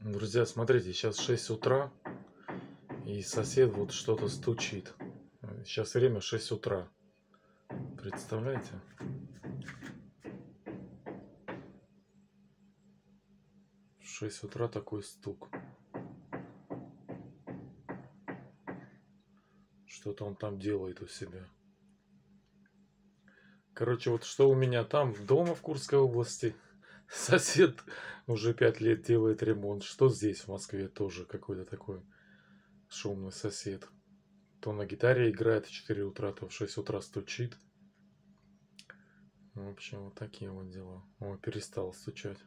Друзья, смотрите, сейчас 6 утра, и сосед вот что-то стучит. Сейчас время 6 утра. Представляете? В 6 утра такой стук. Что-то он там делает у себя. Короче, вот что у меня там дома в Курской области. Сосед уже 5 лет делает ремонт. Что здесь в Москве тоже какой-то такой шумный сосед. То на гитаре играет в 4 утра, то в 6 утра стучит. В общем, вот такие вот дела. Он перестал стучать.